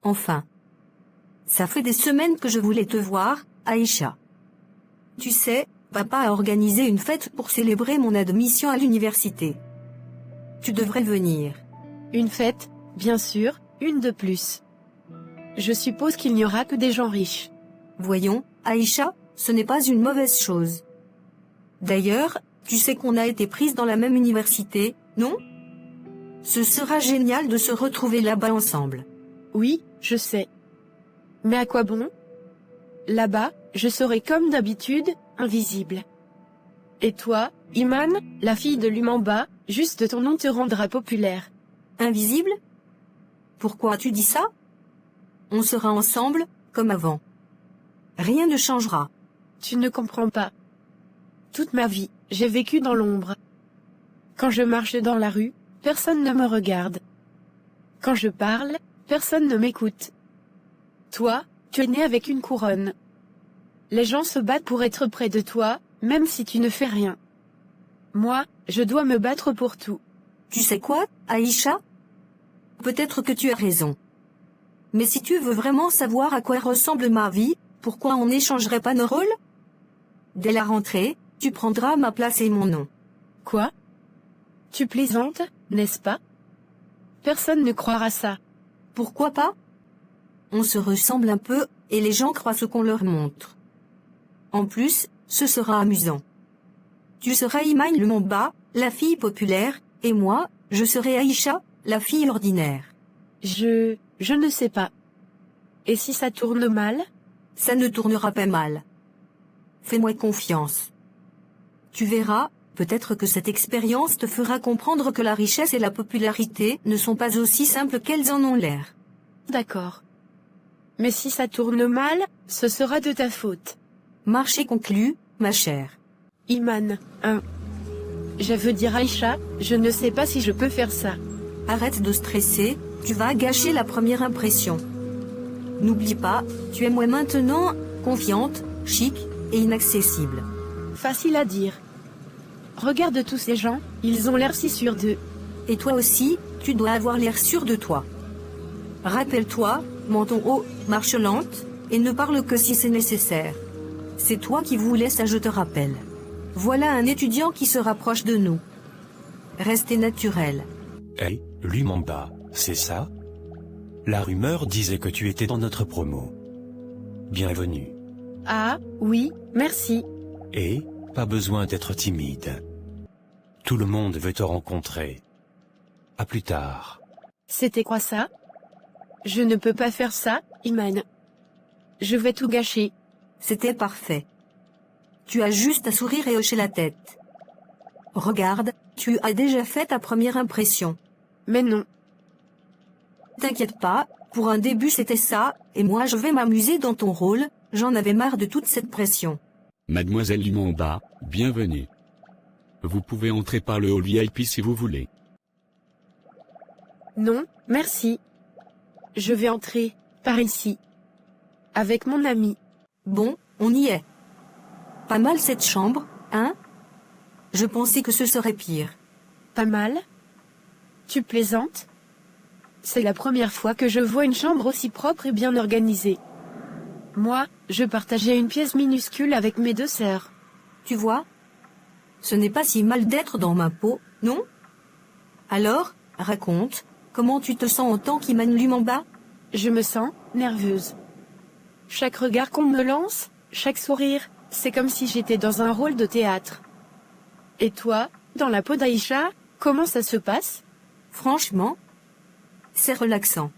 Enfin. Ça fait des semaines que je voulais te voir, Aïcha. Tu sais, papa a organisé une fête pour célébrer mon admission à l'université. Tu devrais venir. Une fête, bien sûr, une de plus. Je suppose qu'il n'y aura que des gens riches. Voyons, Aïcha, ce n'est pas une mauvaise chose. D'ailleurs, tu sais qu'on a été prises dans la même université, non? Ce sera génial de se retrouver là-bas ensemble. Oui, je sais. Mais à quoi bon? Là-bas, je serai comme d'habitude, invisible. Et toi, Iman, la fille de Lumamba, juste ton nom te rendra populaire. Invisible? Pourquoi tu dis ça? On sera ensemble, comme avant. Rien ne changera. Tu ne comprends pas. Toute ma vie, j'ai vécu dans l'ombre. Quand je marche dans la rue, personne ne me regarde. Quand je parle, personne ne m'écoute. Toi, tu es né avec une couronne. Les gens se battent pour être près de toi, même si tu ne fais rien. Moi, je dois me battre pour tout. Tu sais quoi, Aïcha? Peut-être que tu as raison. Mais si tu veux vraiment savoir à quoi ressemble ma vie, pourquoi on n'échangerait pas nos rôles? Dès la rentrée, tu prendras ma place et mon nom. Quoi? Tu plaisantes, n'est-ce pas? Personne ne croira ça. Pourquoi pas? On se ressemble un peu, et les gens croient ce qu'on leur montre. En plus, ce sera amusant. Tu seras Iman Lumamba, la fille populaire, et moi, je serai Aïcha, la fille ordinaire. Je ne sais pas. Et si ça tourne mal? Ça ne tournera pas mal. Fais-moi confiance. Tu verras, peut-être que cette expérience te fera comprendre que la richesse et la popularité ne sont pas aussi simples qu'elles en ont l'air. D'accord. Mais si ça tourne mal, ce sera de ta faute. Marché conclu, ma chère. Iman, je veux dire Aïcha, je ne sais pas si je peux faire ça. Arrête de stresser, tu vas gâcher la première impression. N'oublie pas, tu es moi maintenant, confiante, chic et inaccessible. Facile à dire. Regarde tous ces gens, ils ont l'air si sûrs d'eux. Et toi aussi, tu dois avoir l'air sûr de toi. Rappelle-toi, menton haut, marche lente, et ne parle que si c'est nécessaire. C'est toi qui voulais ça, je te rappelle. Voilà un étudiant qui se rapproche de nous. Restez naturel. Hey, Lumamba, c'est ça? La rumeur disait que tu étais dans notre promo. Bienvenue. Ah, oui, merci. Et, pas besoin d'être timide. Tout le monde veut te rencontrer. À plus tard. C'était quoi ça? Je ne peux pas faire ça, Iman. Je vais tout gâcher. C'était parfait. Tu as juste à sourire et hocher la tête. Regarde, tu as déjà fait ta première impression. Mais non. T'inquiète pas, pour un début c'était ça, et moi je vais m'amuser dans ton rôle, j'en avais marre de toute cette pression. Mademoiselle Lumamba, bienvenue. Vous pouvez entrer par le hall VIP si vous voulez. Non, merci. Je vais entrer, par ici. Avec mon ami. Bon, on y est. Pas mal cette chambre, hein? Je pensais que ce serait pire. Pas mal? Tu plaisantes? C'est la première fois que je vois une chambre aussi propre et bien organisée. Moi, je partageais une pièce minuscule avec mes deux sœurs. Tu vois? Ce n'est pas si mal d'être dans ma peau, non? Alors, raconte, comment tu te sens en tant qu'Iman Lumamba? Je me sens nerveuse. Chaque regard qu'on me lance, chaque sourire, c'est comme si j'étais dans un rôle de théâtre. Et toi, dans la peau d'Aïcha, comment ça se passe? Franchement, c'est relaxant.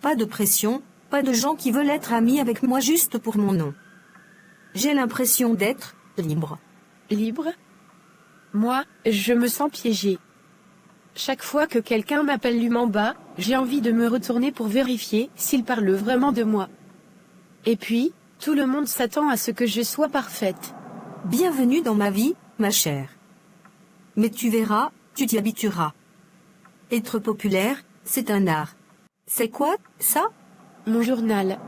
Pas de pression, pas de gens qui veulent être amis avec moi juste pour mon nom. J'ai l'impression d'être libre. Libre? Moi, je me sens piégée. Chaque fois que quelqu'un m'appelle Lumamba, j'ai envie de me retourner pour vérifier s'il parle vraiment de moi. Et puis, tout le monde s'attend à ce que je sois parfaite. Bienvenue dans ma vie, ma chère. Mais tu verras, tu t'y habitueras. Être populaire, c'est un art. C'est quoi, ça? Mon journal.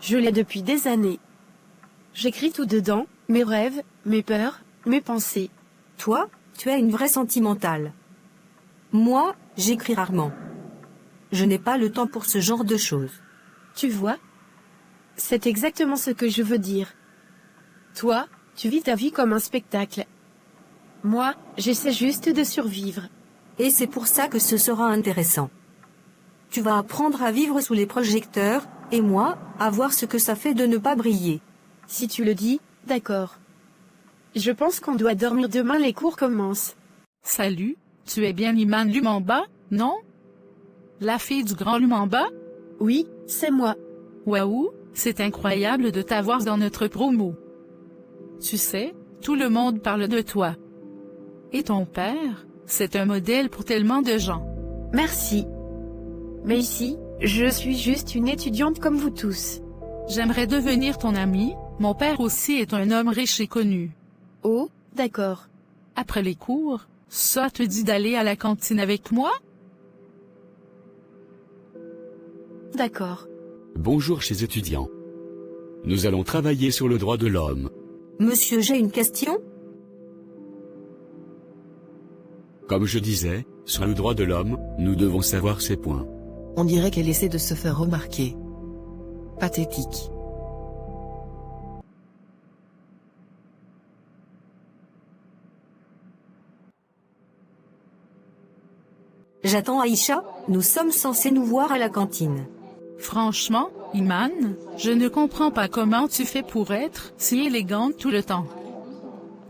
Je l'ai depuis des années. J'écris tout dedans, mes rêves, mes peurs, mes pensées. Toi, tu es une vraie sentimentale. Moi, j'écris rarement. Je n'ai pas le temps pour ce genre de choses. Tu vois? C'est exactement ce que je veux dire. Toi, tu vis ta vie comme un spectacle. Moi, j'essaie juste de survivre. Et c'est pour ça que ce sera intéressant. Tu vas apprendre à vivre sous les projecteurs, et moi, à voir ce que ça fait de ne pas briller. Si tu le dis, d'accord. Je pense qu'on doit dormir demain, les cours commencent. Salut, tu es bien Iman Lumumba, non? La fille du grand Lumumba? Oui, c'est moi. Waouh, c'est incroyable de t'avoir dans notre promo. Tu sais, tout le monde parle de toi. Et ton père, c'est un modèle pour tellement de gens. Merci. Mais ici, je suis juste une étudiante comme vous tous. J'aimerais devenir ton ami, mon père aussi est un homme riche et connu. Oh, d'accord. Après les cours, ça te dit d'aller à la cantine avec moi? D'accord. Bonjour chers étudiants. Nous allons travailler sur le droit de l'homme. Monsieur, j'ai une question? Comme je disais, sur le droit de l'homme, nous devons savoir ces points. On dirait qu'elle essaie de se faire remarquer. Pathétique. J'attends Aïcha, nous sommes censés nous voir à la cantine. Franchement, Iman, je ne comprends pas comment tu fais pour être si élégante tout le temps.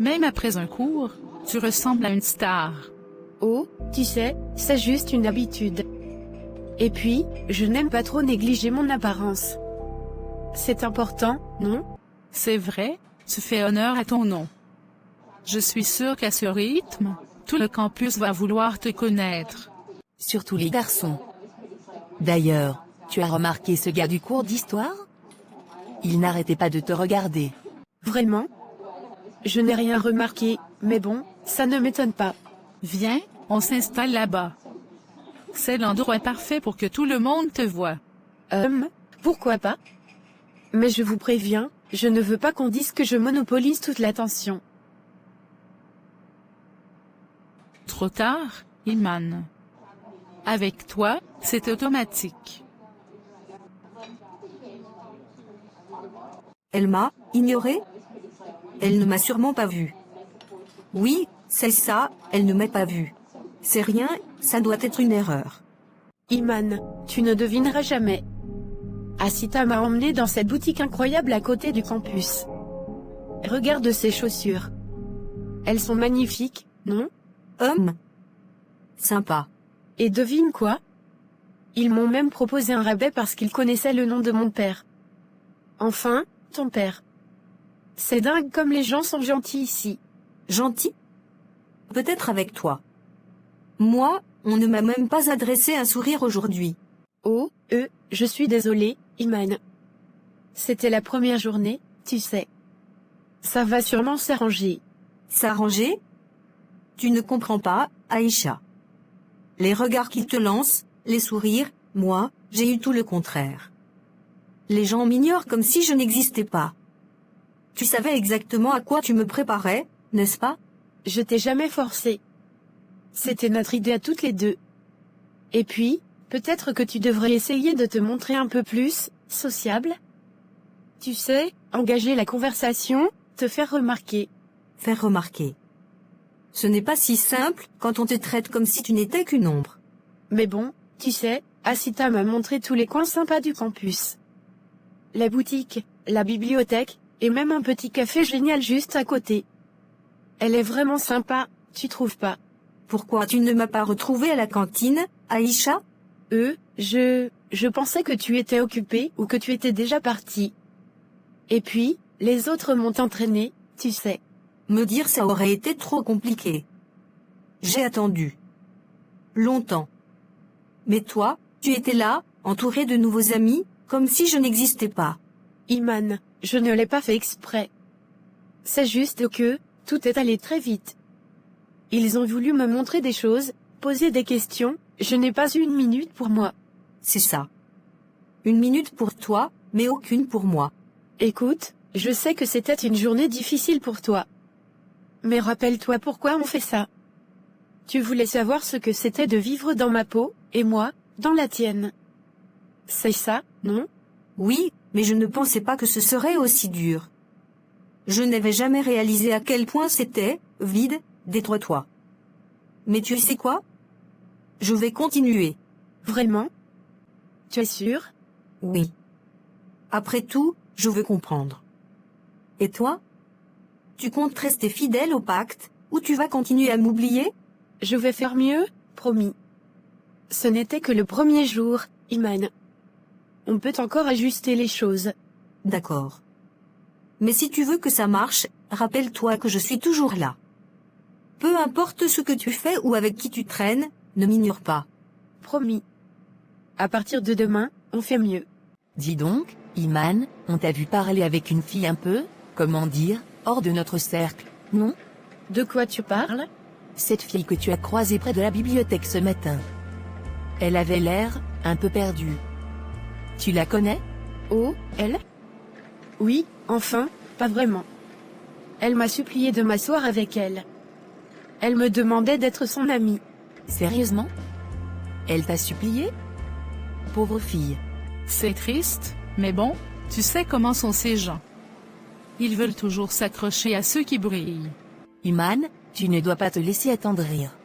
Même après un cours, tu ressembles à une star. Oh, tu sais, c'est juste une habitude. Et puis, je n'aime pas trop négliger mon apparence. C'est important, non? C'est vrai, tu fais honneur à ton nom. Je suis sûre qu'à ce rythme, tout le campus va vouloir te connaître. Surtout les garçons. D'ailleurs, tu as remarqué ce gars du cours d'histoire? Il n'arrêtait pas de te regarder. Vraiment? Je n'ai rien remarqué, mais bon, ça ne m'étonne pas. Viens, on s'installe là-bas. C'est l'endroit parfait pour que tout le monde te voie. Pourquoi pas? Mais je vous préviens, je ne veux pas qu'on dise que je monopolise toute l'attention. Trop tard, Iman. Avec toi, c'est automatique. Elle m'a ignoré? Elle ne m'a sûrement pas vu. Oui, c'est ça, elle ne m'a pas vu. C'est rien, ça doit être une erreur. Iman, tu ne devineras jamais. Asita m'a emmené dans cette boutique incroyable à côté du campus. Regarde ces chaussures. Elles sont magnifiques, non? Sympa. Et devine quoi? Ils m'ont même proposé un rabais parce qu'ils connaissaient le nom de mon père. Enfin, ton père. C'est dingue comme les gens sont gentils ici. Gentil? Peut-être avec toi. Moi, on ne m'a même pas adressé un sourire aujourd'hui. Oh, je suis désolée, Iman. C'était la première journée, tu sais. Ça va sûrement s'arranger. S'arranger? Tu ne comprends pas, Aïcha. Les regards qu'ils te lancent, les sourires, moi, j'ai eu tout le contraire. Les gens m'ignorent comme si je n'existais pas. Tu savais exactement à quoi tu me préparais, n'est-ce pas? Je t'ai jamais forcé. C'était notre idée à toutes les deux. Et puis, peut-être que tu devrais essayer de te montrer un peu plus sociable. Tu sais, engager la conversation, te faire remarquer. Faire remarquer. Ce n'est pas si simple quand on te traite comme si tu n'étais qu'une ombre. Mais bon, tu sais, Asita m'a montré tous les coins sympas du campus. La boutique, la bibliothèque, et même un petit café génial juste à côté. Elle est vraiment sympa, tu trouves pas? Pourquoi tu ne m'as pas retrouvée à la cantine, Aïcha? Je pensais que tu étais occupée ou que tu étais déjà partie. Et puis, les autres m'ont entraîné, tu sais. Me dire ça aurait été trop compliqué. J'ai attendu. Longtemps. Mais toi, tu étais là, entouré de nouveaux amis, comme si je n'existais pas. Iman, je ne l'ai pas fait exprès. C'est juste que, tout est allé très vite. Ils ont voulu me montrer des choses, poser des questions, je n'ai pas eu une minute pour moi. C'est ça. Une minute pour toi, mais aucune pour moi. Écoute, je sais que c'était une journée difficile pour toi. Mais rappelle-toi pourquoi on fait ça. Tu voulais savoir ce que c'était de vivre dans ma peau, et moi, dans la tienne. C'est ça, non? Oui, mais je ne pensais pas que ce serait aussi dur. Je n'avais jamais réalisé à quel point c'était vide, détruis-toi. Mais tu sais quoi? Je vais continuer. Vraiment? Tu es sûr? Oui. Après tout, je veux comprendre. Et toi? Tu comptes rester fidèle au pacte, ou tu vas continuer à m'oublier? Je vais faire mieux, promis. Ce n'était que le premier jour, Iman. On peut encore ajuster les choses. D'accord. Mais si tu veux que ça marche, rappelle-toi que je suis toujours là. Peu importe ce que tu fais ou avec qui tu traînes, ne m'ignore pas. Promis. À partir de demain, on fait mieux. Dis donc, Iman, on t'a vu parler avec une fille un peu, comment dire, hors de notre cercle, non? De quoi tu parles? Cette fille que tu as croisée près de la bibliothèque ce matin. Elle avait l'air un peu perdue. Tu la connais? Oh, elle? Oui, enfin, pas vraiment. Elle m'a supplié de m'asseoir avec elle. Elle me demandait d'être son amie. Sérieusement? Elle t'a supplié? Pauvre fille. C'est triste, mais bon, tu sais comment sont ces gens. Ils veulent toujours s'accrocher à ceux qui brillent. Iman, tu ne dois pas te laisser attendrir.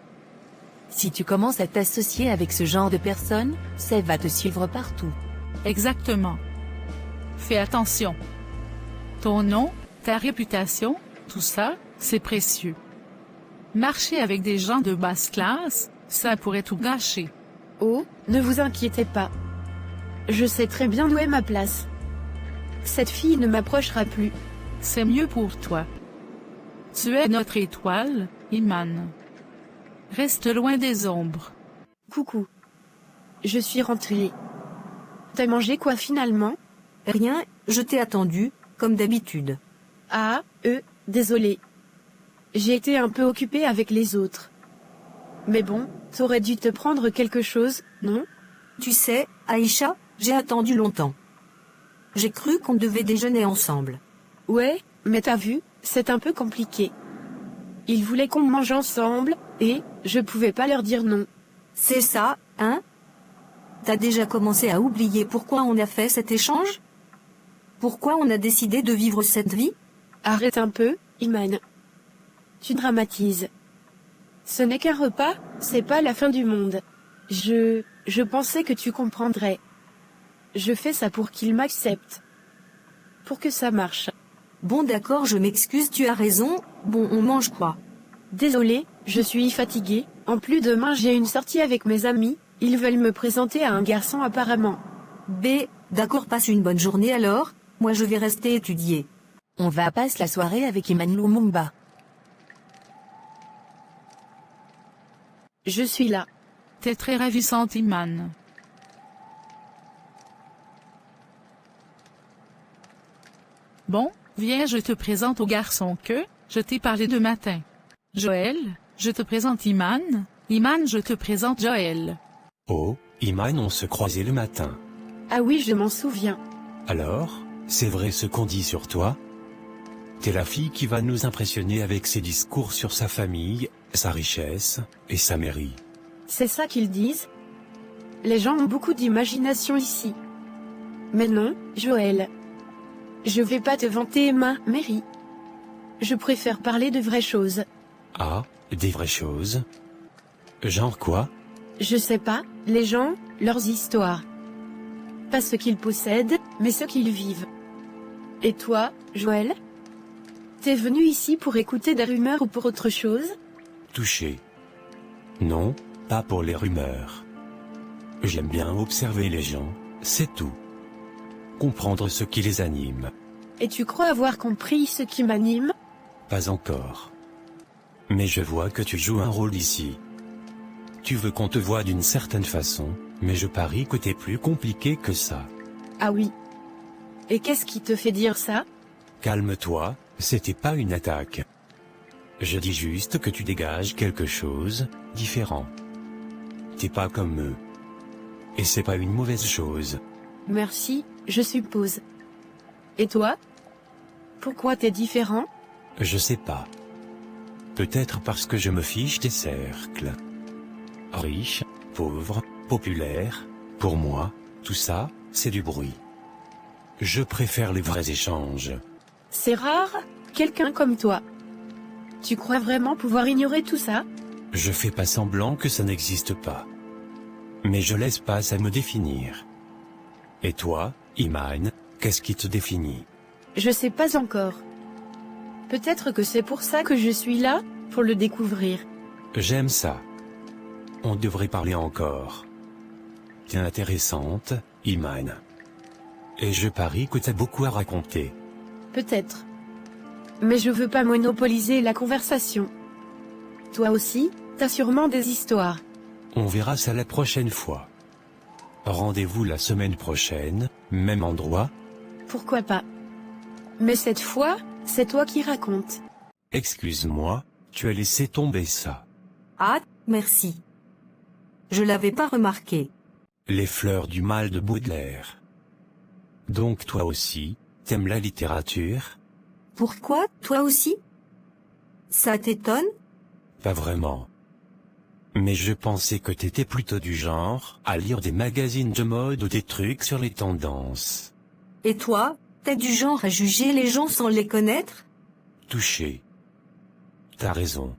Si tu commences à t'associer avec ce genre de personnes, ça va te suivre partout. Exactement. Fais attention. Ton nom, ta réputation, tout ça, c'est précieux. Marcher avec des gens de basse classe, ça pourrait tout gâcher. Oh, ne vous inquiétez pas. Je sais très bien où est ma place. Cette fille ne m'approchera plus. C'est mieux pour toi. Tu es notre étoile, Iman. Reste loin des ombres. Coucou. Je suis rentrée. T'as mangé quoi finalement? Rien, je t'ai attendu, comme d'habitude. Ah, désolé. J'ai été un peu occupée avec les autres. Mais bon, t'aurais dû te prendre quelque chose, non? Tu sais, Aïcha, j'ai attendu longtemps. J'ai cru qu'on devait déjeuner ensemble. Ouais, mais t'as vu, c'est un peu compliqué. Ils voulaient qu'on mange ensemble, et je pouvais pas leur dire non. C'est ça, hein? T'as déjà commencé à oublier pourquoi on a fait cet échange? Pourquoi on a décidé de vivre cette vie? Arrête un peu, Iman. Tu dramatises. Ce n'est qu'un repas, c'est pas la fin du monde. Je pensais que tu comprendrais. Je fais ça pour qu'il m'accepte. Pour que ça marche. Bon d'accord, je m'excuse, tu as raison. Bon, on mange quoi? Désolée, je suis fatiguée. En plus demain j'ai une sortie avec mes amis. Ils veulent me présenter à un garçon apparemment. D'accord, passe une bonne journée alors. Moi je vais rester étudier. On va passer la soirée avec Iman Lumumba. Je suis là. T'es très ravissante, Iman. Bon, viens, je te présente au garçon que je t'ai parlé de matin. Joël, je te présente Iman. Iman, je te présente Joël. Oh, Iman, on se croisait le matin. Ah oui, je m'en souviens. Alors, c'est vrai ce qu'on dit sur toi? T'es la fille qui va nous impressionner avec ses discours sur sa famille, sa richesse et sa mairie. C'est ça qu'ils disent? Les gens ont beaucoup d'imagination ici. Mais non, Joël. Je vais pas te vanter ma mairie. Je préfère parler de vraies choses. Ah, des vraies choses? Genre quoi? Je sais pas, les gens, leurs histoires. Pas ce qu'ils possèdent, mais ce qu'ils vivent. Et toi, Joël? T'es venu ici pour écouter des rumeurs ou pour autre chose? Touché. Non, pas pour les rumeurs. J'aime bien observer les gens, c'est tout. Comprendre ce qui les anime. Et tu crois avoir compris ce qui m'anime? Pas encore. Mais je vois que tu joues un rôle ici. Tu veux qu'on te voie d'une certaine façon, mais je parie que t'es plus compliqué que ça. Ah oui. Et qu'est-ce qui te fait dire ça? Calme-toi, c'était pas une attaque. Je dis juste que tu dégages quelque chose, différent. T'es pas comme eux. Et c'est pas une mauvaise chose. Merci, je suppose. Et toi? Pourquoi t'es différent? Je sais pas. Peut-être parce que je me fiche des cercles. Riche, pauvre, populaire, pour moi, tout ça, c'est du bruit. Je préfère les vrais échanges. C'est rare, quelqu'un comme toi. Tu crois vraiment pouvoir ignorer tout ça? Je fais pas semblant que ça n'existe pas. Mais je laisse pas ça me définir. Et toi, Iman, qu'est-ce qui te définit? Je sais pas encore. Peut-être que c'est pour ça que je suis là, pour le découvrir. J'aime ça. On devrait parler encore. T'es intéressante, Iman. Et je parie que t'as beaucoup à raconter. Peut-être. Mais je veux pas monopoliser la conversation. Toi aussi, t'as sûrement des histoires. On verra ça la prochaine fois. Rendez-vous la semaine prochaine, même endroit. Pourquoi pas? Mais cette fois, c'est toi qui racontes. Excuse-moi, tu as laissé tomber ça. Ah, merci. Je l'avais pas remarqué. Les fleurs du mal de Baudelaire. Donc toi aussi, t'aimes la littérature? Pourquoi, toi aussi? Ça t'étonne? Pas vraiment. Mais je pensais que t'étais plutôt du genre à lire des magazines de mode ou des trucs sur les tendances. Et toi, t'es du genre à juger les gens sans les connaître? Touché. T'as raison.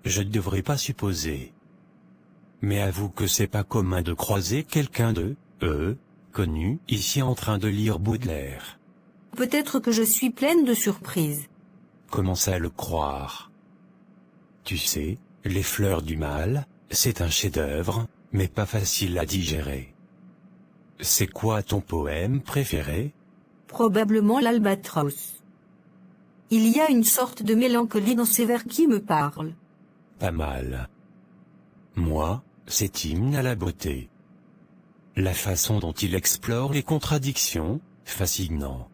Je ne devrais pas supposer. Mais avoue que c'est pas commun de croiser quelqu'un de, connu, ici en train de lire Baudelaire. Peut-être que je suis pleine de surprises. Commence à le croire. Tu sais, Les fleurs du mal, c'est un chef-d'œuvre, mais pas facile à digérer. C'est quoi ton poème préféré? Probablement l'Albatros. Il y a une sorte de mélancolie dans ces vers qui me parlent. Pas mal. Moi, c'est Hymne à la beauté. La façon dont il explore les contradictions, fascinant.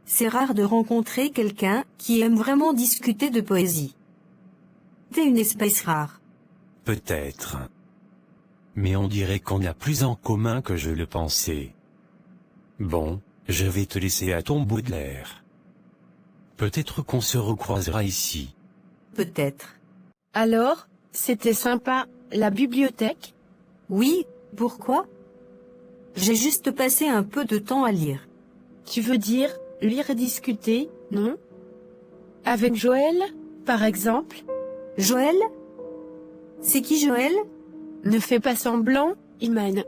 C'est rare de rencontrer quelqu'un qui aime vraiment discuter de poésie. T'es une espèce rare. Peut-être. Mais on dirait qu'on a plus en commun que je le pensais. Bon, je vais te laisser à ton Baudelaire. Peut-être qu'on se recroisera ici. Peut-être. Alors, c'était sympa, la bibliothèque? Oui, pourquoi? J'ai juste passé un peu de temps à lire. Tu veux dire, lire et discuter, non? Avec Joël, par exemple? Joël? C'est qui Joël? Ne fais pas semblant, Iman.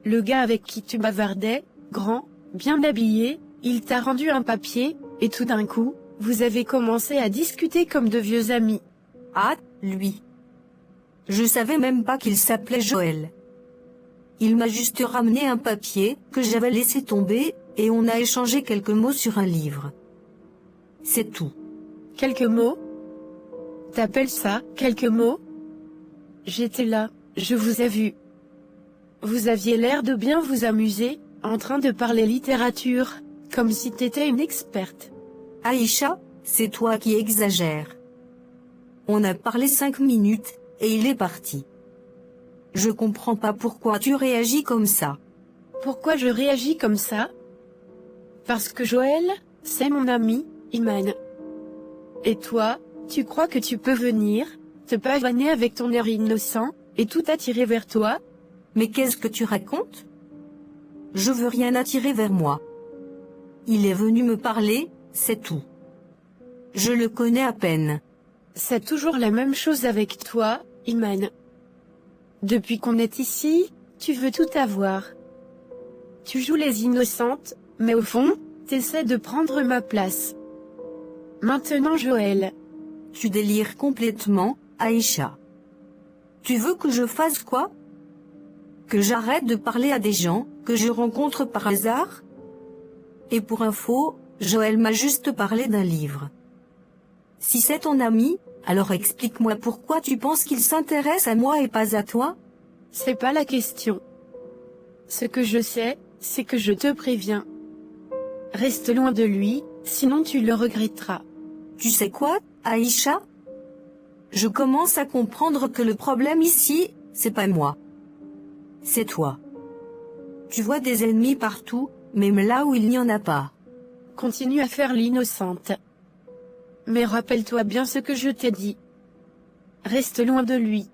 Le gars avec qui tu bavardais, grand, bien habillé, il t'a rendu un papier, et tout d'un coup, vous avez commencé à discuter comme de vieux amis. Ah, lui. Je savais même pas qu'il s'appelait Joël. Il m'a juste ramené un papier que j'avais laissé tomber, et on a échangé quelques mots sur un livre. C'est tout. Quelques mots? T'appelles ça, quelques mots? J'étais là, je vous ai vu. Vous aviez l'air de bien vous amuser, en train de parler littérature, comme si t'étais une experte. Aïcha, c'est toi qui exagères. On a parlé 5 minutes, et il est parti. Je comprends pas pourquoi tu réagis comme ça. Pourquoi je réagis comme ça? Parce que Joël, c'est mon ami, Iman. Et toi, tu crois que tu peux venir, te pavaner avec ton air innocent, et tout attirer vers toi? Mais qu'est-ce que tu racontes? Je veux rien attirer vers moi. Il est venu me parler, c'est tout. Je le connais à peine. C'est toujours la même chose avec toi, Iman. Depuis qu'on est ici, tu veux tout avoir. Tu joues les innocentes, mais au fond, t'essaies de prendre ma place. Maintenant Joël. Tu délires complètement, Aïcha. Tu veux que je fasse quoi? Que j'arrête de parler à des gens que je rencontre par hasard? Et pour info, Joël m'a juste parlé d'un livre. Si c'est ton ami, alors explique-moi pourquoi tu penses qu'il s'intéresse à moi et pas à toi? C'est pas la question. Ce que je sais, c'est que je te préviens. Reste loin de lui, sinon tu le regretteras. Tu sais quoi, Aïcha? Je commence à comprendre que le problème ici, c'est pas moi. C'est toi. Tu vois des ennemis partout, même là où il n'y en a pas. Continue à faire l'innocente. Mais rappelle-toi bien ce que je t'ai dit. Reste loin de lui.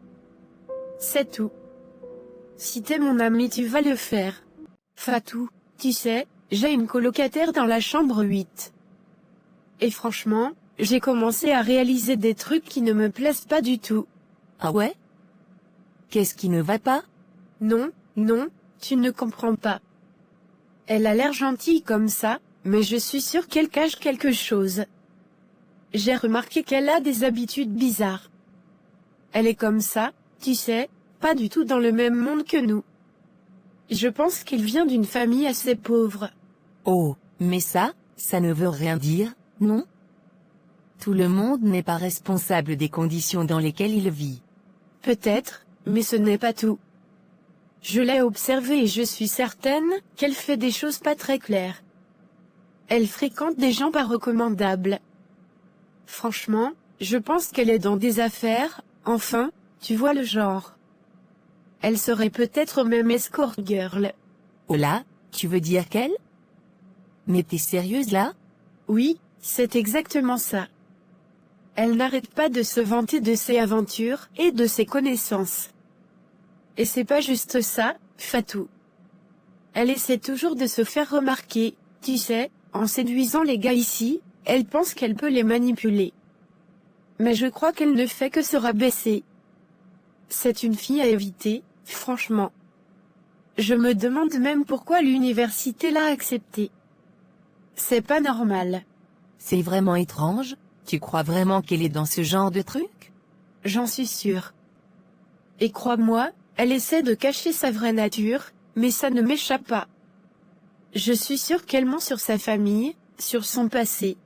C'est tout. Si t'es mon ami, tu vas le faire. Fatou, tu sais, j'ai une colocataire dans la chambre 8. Et franchement, j'ai commencé à réaliser des trucs qui ne me plaisent pas du tout. Ah ouais? Qu'est-ce qui ne va pas? Non, non, tu ne comprends pas. Elle a l'air gentille comme ça, mais je suis sûre qu'elle cache quelque chose. J'ai remarqué qu'elle a des habitudes bizarres. Elle est comme ça, tu sais, pas du tout dans le même monde que nous. Je pense qu'elle vient d'une famille assez pauvre. Oh, mais ça ne veut rien dire, non? Tout le monde n'est pas responsable des conditions dans lesquelles il vit. Peut-être, mais ce n'est pas tout. Je l'ai observée et je suis certaine qu'elle fait des choses pas très claires. Elle fréquente des gens pas recommandables. Franchement, je pense qu'elle est dans des affaires, enfin, tu vois le genre. Elle serait peut-être même escort girl. Oh là, tu veux dire qu'elle? Mais t'es sérieuse là? Oui, c'est exactement ça. Elle n'arrête pas de se vanter de ses aventures et de ses connaissances. Et c'est pas juste ça, Fatou. Elle essaie toujours de se faire remarquer, tu sais, en séduisant les gars ici, elle pense qu'elle peut les manipuler. Mais je crois qu'elle ne fait que se rabaisser. C'est une fille à éviter, franchement. Je me demande même pourquoi l'université l'a acceptée. C'est pas normal. C'est vraiment étrange, tu crois vraiment qu'elle est dans ce genre de truc? J'en suis sûre. Et crois-moi, elle essaie de cacher sa vraie nature, mais ça ne m'échappe pas. Je suis sûre qu'elle ment sur sa famille, sur son passé.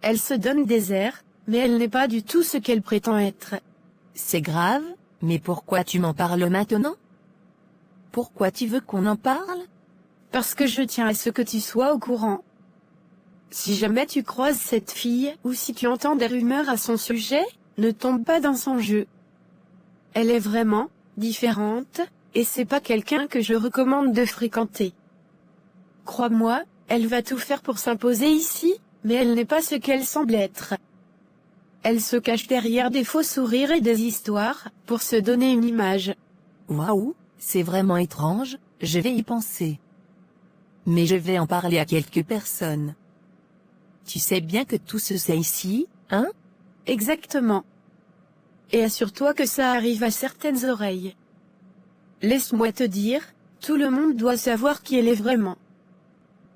Elle se donne des airs, mais elle n'est pas du tout ce qu'elle prétend être. C'est grave, mais pourquoi tu m'en parles maintenant? Pourquoi tu veux qu'on en parle? Parce que je tiens à ce que tu sois au courant. Si jamais tu croises cette fille, ou si tu entends des rumeurs à son sujet, ne tombe pas dans son jeu. Elle est vraiment différente, et c'est pas quelqu'un que je recommande de fréquenter. Crois-moi, elle va tout faire pour s'imposer ici, mais elle n'est pas ce qu'elle semble être. Elle se cache derrière des faux sourires et des histoires, pour se donner une image. Waouh, c'est vraiment étrange, je vais y penser. Mais je vais en parler à quelques personnes. Tu sais bien que tout se sait ici, hein? Exactement. Et assure-toi que ça arrive à certaines oreilles. Laisse-moi te dire, tout le monde doit savoir qui elle est vraiment.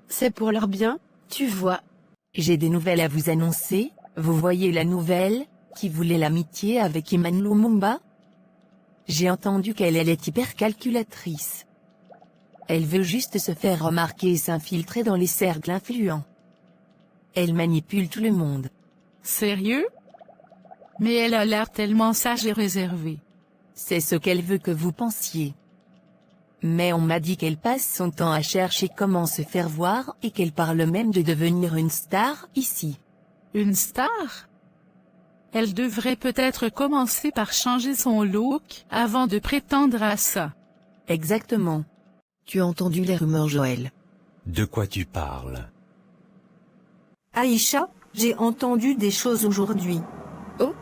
C'est pour leur bien, tu vois. J'ai des nouvelles à vous annoncer, vous voyez la nouvelle, qui voulait l'amitié avec Iman Lumumba? J'ai entendu qu'elle est hyper calculatrice. Elle veut juste se faire remarquer et s'infiltrer dans les cercles influents. Elle manipule tout le monde. Sérieux? Mais elle a l'air tellement sage et réservée. C'est ce qu'elle veut que vous pensiez. Mais on m'a dit qu'elle passe son temps à chercher comment se faire voir et qu'elle parle même de devenir une star ici. Une star? Elle devrait peut-être commencer par changer son look avant de prétendre à ça. Exactement. Tu as entendu les rumeurs, Joël? De quoi tu parles? Aïcha, j'ai entendu des choses aujourd'hui. Oh?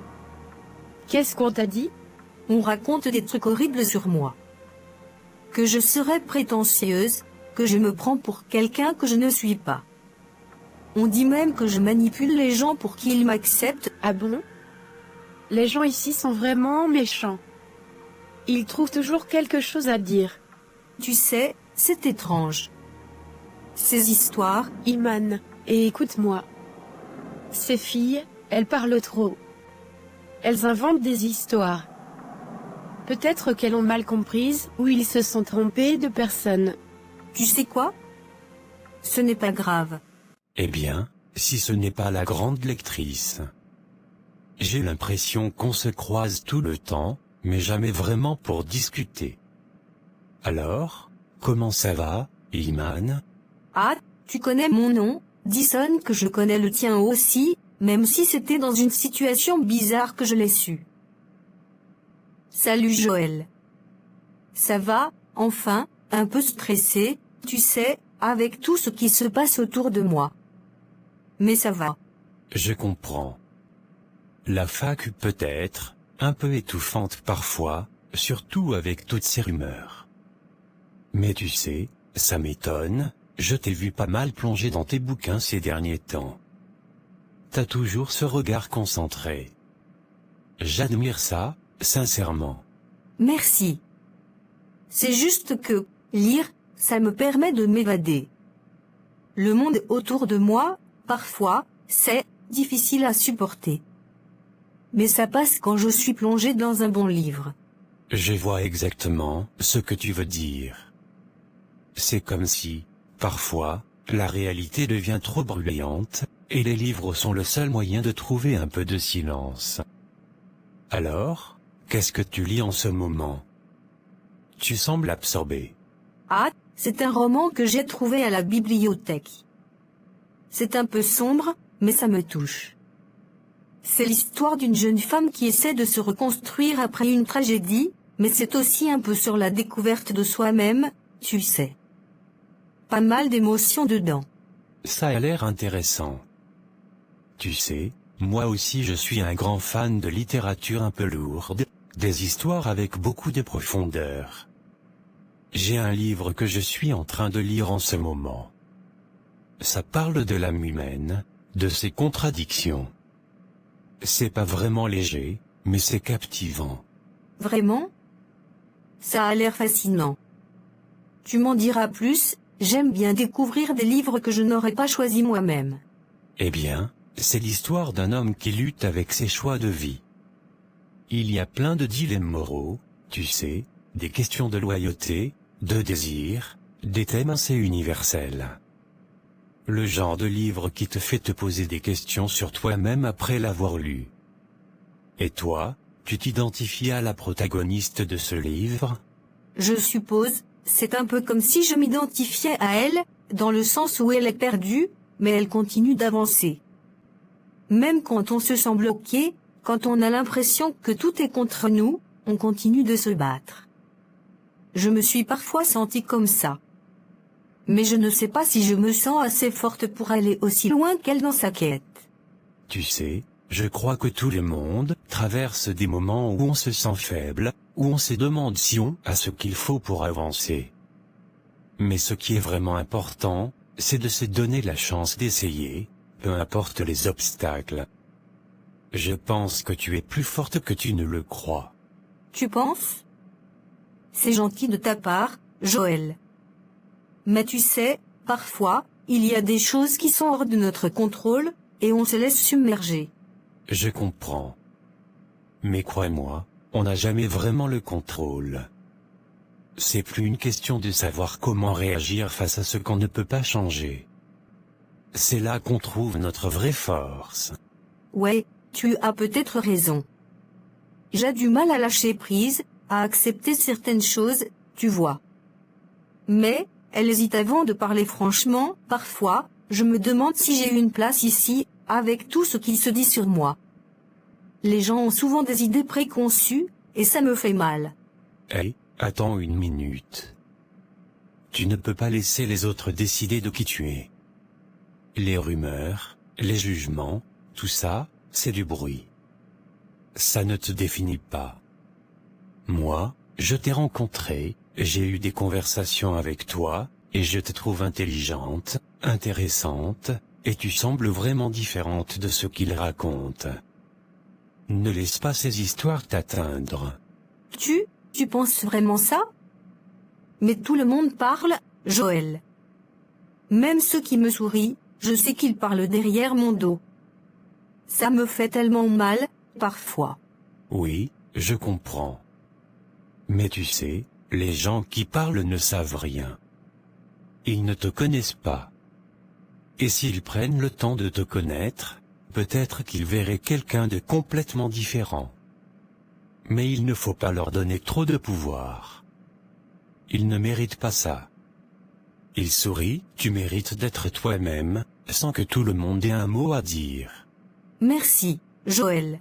Qu'est-ce qu'on t'a dit? On raconte des trucs horribles sur moi. Que je serais prétentieuse, que je me prends pour quelqu'un que je ne suis pas. On dit même que je manipule les gens pour qu'ils m'acceptent. Ah bon? Les gens ici sont vraiment méchants. Ils trouvent toujours quelque chose à dire. Tu sais, c'est étrange. Ces histoires, Iman, et écoute-moi. Ces filles, elles parlent trop. Elles inventent des histoires. Peut-être qu'elles ont mal comprises, ou ils se sont trompés de personne. tu sais quoi? Ce n'est pas grave. Eh bien, si ce n'est pas la grande lectrice. J'ai l'impression qu'on se croise tout le temps, mais jamais vraiment pour discuter. Alors, comment ça va, Iman? Ah, tu connais mon nom, Dyson, que je connais le tien aussi, même si c'était dans une situation bizarre que je l'ai su. Salut Joël. Ça va, enfin, un peu stressé, tu sais, avec tout ce qui se passe autour de moi. Mais ça va. Je comprends. La fac peut être un peu étouffante parfois, surtout avec toutes ces rumeurs. Mais tu sais, ça m'étonne, je t'ai vu pas mal plonger dans tes bouquins ces derniers temps. T'as toujours ce regard concentré. J'admire ça, sincèrement. Merci. C'est juste que, lire, ça me permet de m'évader. Le monde autour de moi, parfois, c'est difficile à supporter. Mais ça passe quand je suis plongé dans un bon livre. Je vois exactement ce que tu veux dire. C'est comme si, parfois, la réalité devient trop bruyante, et les livres sont le seul moyen de trouver un peu de silence. Alors, qu'est-ce que tu lis en ce moment? Tu sembles absorbé. Ah, c'est un roman que j'ai trouvé à la bibliothèque. C'est un peu sombre, mais ça me touche. C'est l'histoire d'une jeune femme qui essaie de se reconstruire après une tragédie, mais c'est aussi un peu sur la découverte de soi-même, tu sais. Pas mal d'émotions dedans. Ça a l'air intéressant. Tu sais, moi aussi je suis un grand fan de littérature un peu lourde, des histoires avec beaucoup de profondeur. J'ai un livre que je suis en train de lire en ce moment. Ça parle de l'âme humaine, de ses contradictions. C'est pas vraiment léger, mais c'est captivant. Vraiment? Ça a l'air fascinant. Tu m'en diras plus, j'aime bien découvrir des livres que je n'aurais pas choisis moi-même. Eh bien, c'est l'histoire d'un homme qui lutte avec ses choix de vie. Il y a plein de dilemmes moraux, tu sais, des questions de loyauté, de désir, des thèmes assez universels. Le genre de livre qui te fait te poser des questions sur toi-même après l'avoir lu. Et toi, tu t'identifies à la protagoniste de ce livre? Je suppose, c'est un peu comme si je m'identifiais à elle, dans le sens où elle est perdue, mais elle continue d'avancer. Même quand on se sent bloqué, quand on a l'impression que tout est contre nous, on continue de se battre. Je me suis parfois sentie comme ça. Mais je ne sais pas si je me sens assez forte pour aller aussi loin qu'elle dans sa quête. Tu sais, je crois que tout le monde traverse des moments où on se sent faible, où on se demande si on a ce qu'il faut pour avancer. Mais ce qui est vraiment important, c'est de se donner la chance d'essayer, peu importe les obstacles. Je pense que tu es plus forte que tu ne le crois. Tu penses? C'est gentil de ta part, Joël. Mais tu sais, parfois, il y a des choses qui sont hors de notre contrôle, et on se laisse submerger. Je comprends. Mais crois-moi, on n'a jamais vraiment le contrôle. C'est plus une question de savoir comment réagir face à ce qu'on ne peut pas changer. C'est là qu'on trouve notre vraie force. Ouais, tu as peut-être raison. J'ai du mal à lâcher prise, à accepter certaines choses, tu vois. Mais, elle hésite avant de parler franchement, parfois, je me demande si j'ai une place ici, avec tout ce qui se dit sur moi. Les gens ont souvent des idées préconçues, et ça me fait mal. Hey, attends une minute. Tu ne peux pas laisser les autres décider de qui tu es. Les rumeurs, les jugements, tout ça, c'est du bruit. Ça ne te définit pas. Moi, je t'ai rencontré, j'ai eu des conversations avec toi, et je te trouve intelligente, intéressante, et tu sembles vraiment différente de ce qu'ils racontent. Ne laisse pas ces histoires t'atteindre. Tu penses vraiment ça? Mais tout le monde parle, Joël. Même ceux qui me sourient, je sais qu'ils parlent derrière mon dos. Ça me fait tellement mal, parfois. Oui, je comprends. Mais tu sais, les gens qui parlent ne savent rien. Ils ne te connaissent pas. Et s'ils prennent le temps de te connaître, peut-être qu'ils verraient quelqu'un de complètement différent. Mais il ne faut pas leur donner trop de pouvoir. Ils ne méritent pas ça. Ils sourient, tu mérites d'être toi-même, sans que tout le monde ait un mot à dire. Merci, Joël.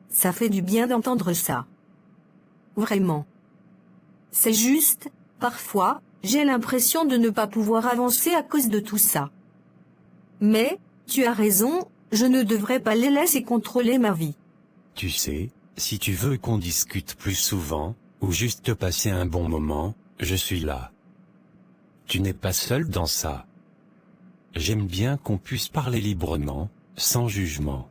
Ça fait du bien d'entendre ça. Vraiment. C'est juste, parfois, j'ai l'impression de ne pas pouvoir avancer à cause de tout ça. Mais, tu as raison, je ne devrais pas les laisser contrôler ma vie. Tu sais, Si tu veux qu'on discute plus souvent, ou juste passer un bon moment, je suis là. Tu n'es pas seul dans ça. J'aime bien qu'on puisse parler librement, sans jugement.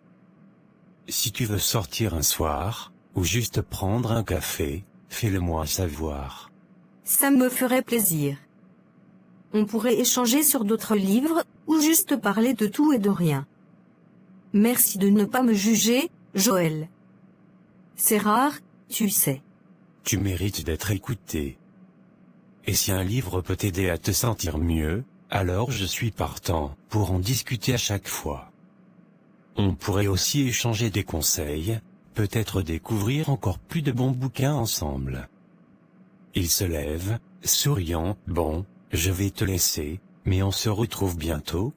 Si tu veux sortir un soir, ou juste prendre un café, fais-le-moi savoir. Ça me ferait plaisir. On pourrait échanger sur d'autres livres, ou juste parler de tout et de rien. Merci de ne pas me juger, Joël. C'est rare, tu sais. Tu mérites d'être écouté. Et si un livre peut t'aider à te sentir mieux, alors je suis partant pour en discuter à chaque fois. On pourrait aussi échanger des conseils, peut-être découvrir encore plus de bons bouquins ensemble. Il se lève, souriant, bon, je vais te laisser, mais on se retrouve bientôt.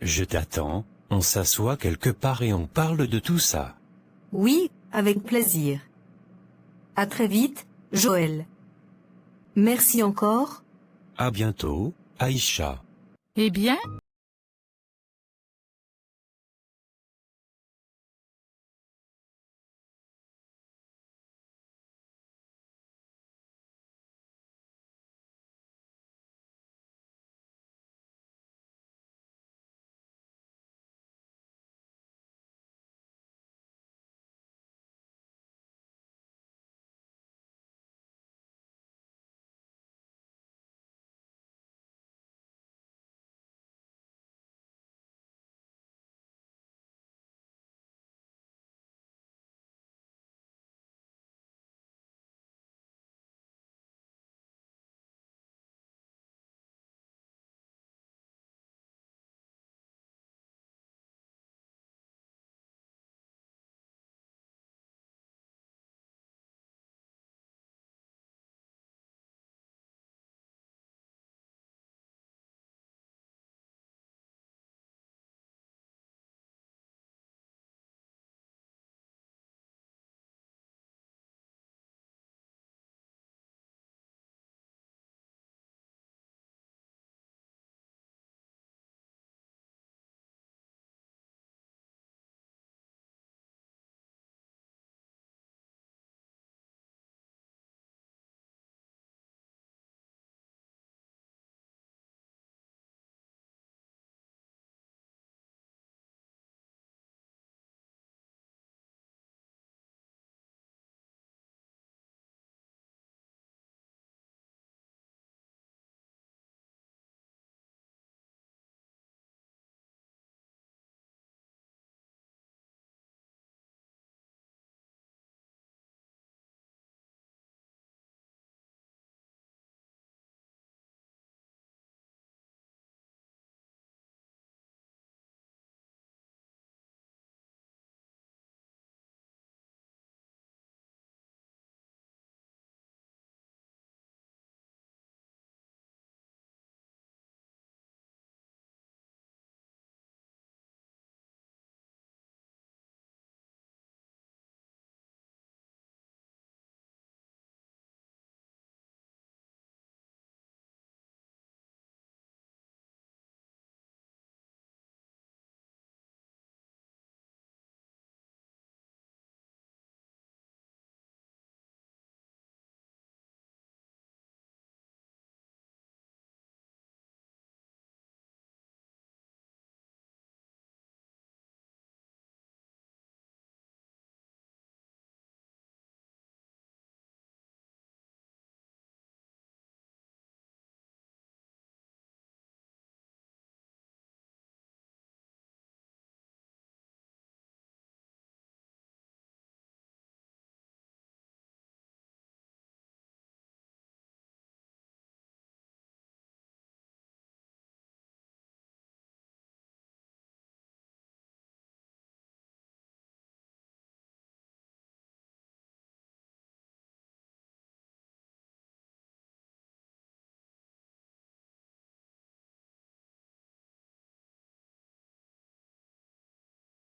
Je t'attends, on s'assoit quelque part et on parle de tout ça. Oui, avec plaisir. À très vite, Joël. Merci encore. À bientôt, Aïcha. Eh bien,